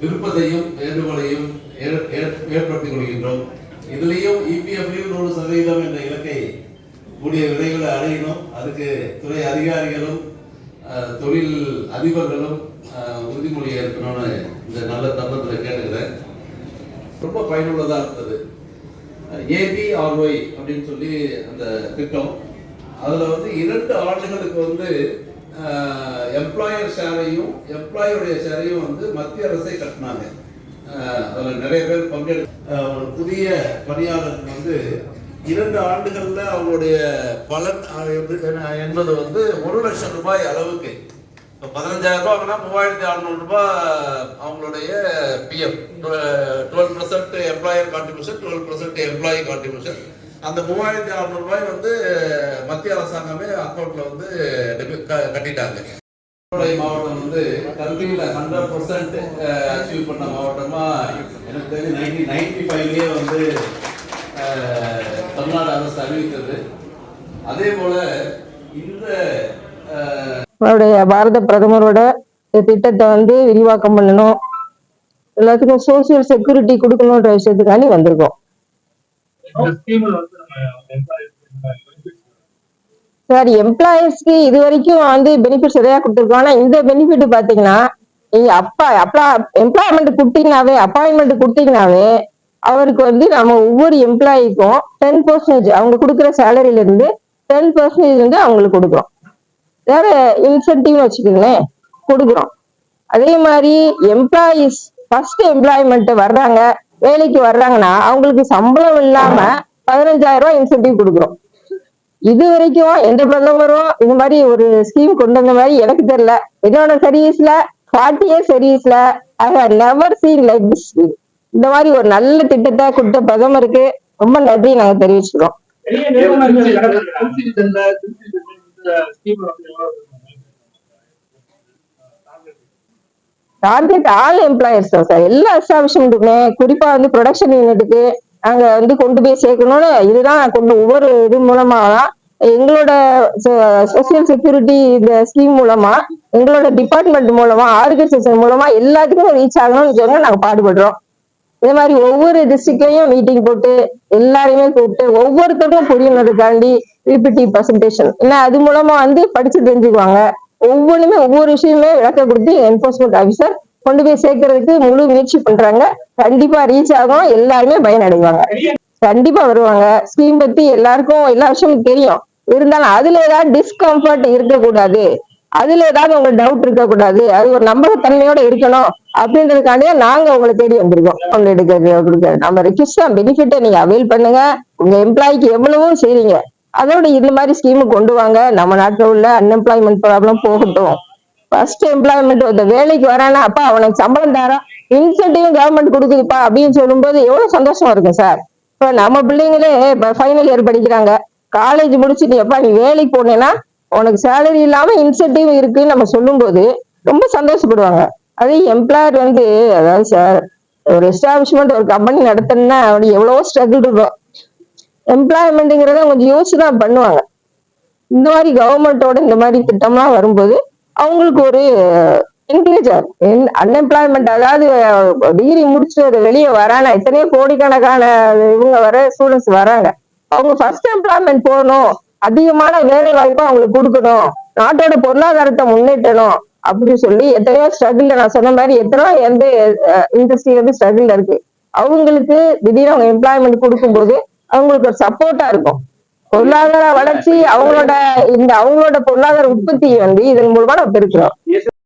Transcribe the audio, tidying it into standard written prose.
விருப்பத்தையும் வேண்டுகோளையும் ஏற்படுத்திக் கொள்கின்றோம். இதுலேயும் இபிஎஃப்லையும் 100% என்ற இலக்கை கூடிய விரைவில் அடையணும். அதுக்கு துறை அதிகாரிகளும் தொழில் அதிபர்களும் உறுதிமொழி ஏற்கணும்னு இந்த நல்ல தருணத்தில் கேட்டுக்கிறேன். ரொம்ப பயனுள்ளதாக இருந்தது. ஏபிஆர்ஒய் அப்படின்னு சொல்லி அந்த திட்டம், அதில் வந்து 2 ஆண்டுகளுக்கு வந்து எம்ப்ளாயர் ஷேரையும் எம்ப்ளாயோடைய ஷேரையும் வந்து மத்திய அரசை கட்டினாங்க. அதில் நிறைய பேர் ஒரு புதிய பணியாளருக்கு வந்து 2 ஆண்டுகளில் அவங்களுடைய பலன் என்பது வந்து 1 லட்சம் ரூபாய் அளவுக்கு. இப்போ 15,000 ரூபாய்னா 3,600 ரூபாய் அவங்களுடைய PF, 12% employer contribution, 12% employee contribution. அந்த 3,600 ரூபாய் வந்து மத்திய அரசாங்கமே அக்கௌண்ட்ல வந்து கட்டிட்டாங்க. மாவட்டம் வந்து கல்வியில் 100% அச்சீவ் பண்ண மாவட்டமா எனக்கு தெரிஞ்சு 1995 வந்து தமிழ்நாடு அரசு அறிவித்தது. அதே போல இந்த பாரத பிரதமரோட திட்டத்தை வந்து விரிவாக்கம் பண்ணணும், எல்லாத்துக்கும் சோசியல் செக்யூரிட்டி கொடுக்கணும்ன்ற விஷயத்துக்காண்டி வந்திருக்கோம். சார், எம்ப்ளாயர்ஸ்க்கு இது வரைக்கும் வந்து பெனிஃபிட் சரியா கொடுத்துருக்கோம். ஆனா இந்த பெனிஃபிட் பாத்தீங்கன்னா, நீங்க எம்ப்ளாய்மெண்ட் கொடுத்தீங்கன்னாவே அவருக்கு வந்து நம்ம ஒவ்வொரு எம்ப்ளாய்க்கும் 10% அவங்க கொடுக்குற சேலரியில இருந்து 10% வந்து அவங்களுக்கு கொடுக்குறோம். வேற இன்சென்டிவ் வச்சுக்கோங்களேன், கொடுக்குறோம். அதே மாதிரி எம்ப்ளாயிஸ் ஃபர்ஸ்ட் எம்ப்ளாய்மெண்ட் வர்றாங்க, வேலைக்கு வர்றாங்கன்னா அவங்களுக்கு சம்பளம் இல்லாம 15,000 ரூபாய் இன்சென்டிவ் கொடுக்குறோம். இது வரைக்கும் எந்த பிரதமரும் இந்த மாதிரி ஒரு ஸ்கீம் கொண்டு வந்த மாதிரி எனக்கு தெரியல. என்னோட சர்வீஸ்ல 40 years சர்வீஸ்ல I have never seen like this. இந்த மாதிரி ஒரு நல்ல திட்டத்தை கொடுத்த பிரதமருக்கு ரொம்ப நன்றி நாங்க தெரிவிச்சுக்கிறோம். டார்கெட் ஆல் எம்ப்ளாயர்ஸ் தான் சார், எல்லா எஸ்டாபிஷ்மெண்ட்டுக்குமே, குறிப்பா வந்து ப்ரொடக்ஷன் யூனிட்டுக்கு நாங்க வந்து கொண்டு போய் சேர்க்கணும்னு இதுதான் ஒவ்வொரு இது மூலமா தான் எங்களோட சோசியல் செக்யூரிட்டி இந்த ஸ்கீம் மூலமா, எங்களோட டிபார்ட்மெண்ட் மூலமா, ஆர்கனைசேஷன் மூலமா எல்லாத்துக்கும் ரீச் ஆகணும்னு சொல்லி நாங்க பாடுபடுறோம். இதே மாதிரி ஒவ்வொரு டிஸ்ட்ரிக்ட்லயும் மீட்டிங் போட்டு எல்லாரையுமே கூப்பிட்டு ஒவ்வொருத்தருக்கும் புரியணுன்றதுக்காண்டி பிபிடி பிரசன்டேஷன், ஏன்னா அது மூலமா வந்து படிச்சு தெரிஞ்சுக்குவாங்க. ஒவ்வொன்றுமே ஒவ்வொரு விஷயமே விளக்க கொடுத்து என்போர்ஸ்மெண்ட் ஆஃபீஸர் கொண்டு போய் சேர்க்கறதுக்கு முழு முயற்சி பண்றாங்க. கண்டிப்பா ரீச் ஆகும், எல்லாருமே பயனடைவாங்க, கண்டிப்பா வருவாங்க. ஸ்கீம் பத்தி எல்லாருக்கும் எல்லா விஷயமும் தெரியும். இருந்தாலும் அதுல ஏதாவது டிஸ்கம்ஃபர்ட் இருக்கக்கூடாது, அதுல ஏதாவது உங்களுக்கு டவுட் இருக்கக்கூடாது, அது ஒரு நம்பகத்தன்மையோட இருக்கணும் அப்படின்றதுக்காண்டியே நாங்க உங்களை தேடி வந்திருக்கோம். நம்ம ரெக்வெஸ்ட் தான், பெனிஃபிட்டை நீங்க அவைல் பண்ணுங்க. உங்க எம்ப்ளாய்க்கு எவ்வளவோ செய்றீங்க, அதோட இந்த மாதிரி ஸ்கீமு கொண்டு வாங்க. நம்ம நாட்டில் உள்ள அன்எம்ப்ளாய்மெண்ட் ப்ராப்ளம் போகட்டும். ஃபர்ஸ்ட் எம்ப்ளாய்மெண்ட் இந்த வேலைக்கு வரானா, அப்பா அவனுக்கு சம்பளம் தரோம், இன்சென்டிவ் கவர்மெண்ட் கொடுக்குதுப்பா அப்படின்னு சொல்லும்போது எவ்வளவு சந்தோஷமா இருக்கும் சார். இப்ப நம்ம பிள்ளைங்களே இப்ப ஃபைனல் இயர் படிக்கிறாங்க, காலேஜ் முடிச்சுட்டு எப்பா நீ வேலைக்கு போனேன்னா உனக்கு சேலரி இல்லாம இன்சென்டிவ் இருக்குன்னு நம்ம சொல்லும் போது ரொம்ப சந்தோஷப்படுவாங்க. அதே எம்ப்ளாயர் வந்து, அதாவது சார், ஒரு எஸ்டாபிஷ்மெண்ட் ஒரு கம்பெனி நடத்தணும்னா அப்படி எவ்வளவோ ஸ்ட்ரகிள் இருக்கும். எம்ப்ளாய்மெண்ட்ங்கிறத கொஞ்சம் யோசிச்சுதான் பண்ணுவாங்க. இந்த மாதிரி கவர்மெண்டோட இந்த மாதிரி திட்டம்லாம் வரும்போது அவங்களுக்கு ஒரு என்கரேஜர். அன்எம்ப்ளாய்மெண்ட், அதாவது டிகிரி முடிச்சுட்டு வெளியே வராங்க, எத்தனையோ கோடிக்கணக்கான இவங்க ஸ்டூடெண்ட்ஸ் வராங்க. அவங்க ஃபர்ஸ்ட் எம்ப்ளாய்மெண்ட் போகணும், அதிகமான வேலை வாய்ப்பு அவங்களுக்கு கொடுக்கணும், நாட்டோட பொருளாதாரத்தை முன்னேற்றணும் அப்படின்னு சொல்லி எத்தனையோ ஸ்ட்ரகிள், நான் சொன்ன மாதிரி எத்தனையோ எந்த இண்டஸ்ட்ரி வந்து ஸ்ட்ரகிள் இருக்கு. அவங்களுக்கு திடீர்னு அவங்க எம்ப்ளாய்மெண்ட் கொடுக்கும்போது அவங்களுக்கு ஒரு சப்போர்ட்டா இருக்கும். பொருளாதார வளர்ச்சி அவங்களோட பொருளாதார உற்பத்தி வந்து இதன் மூலமா நம்ம பெருக்கிறோம்.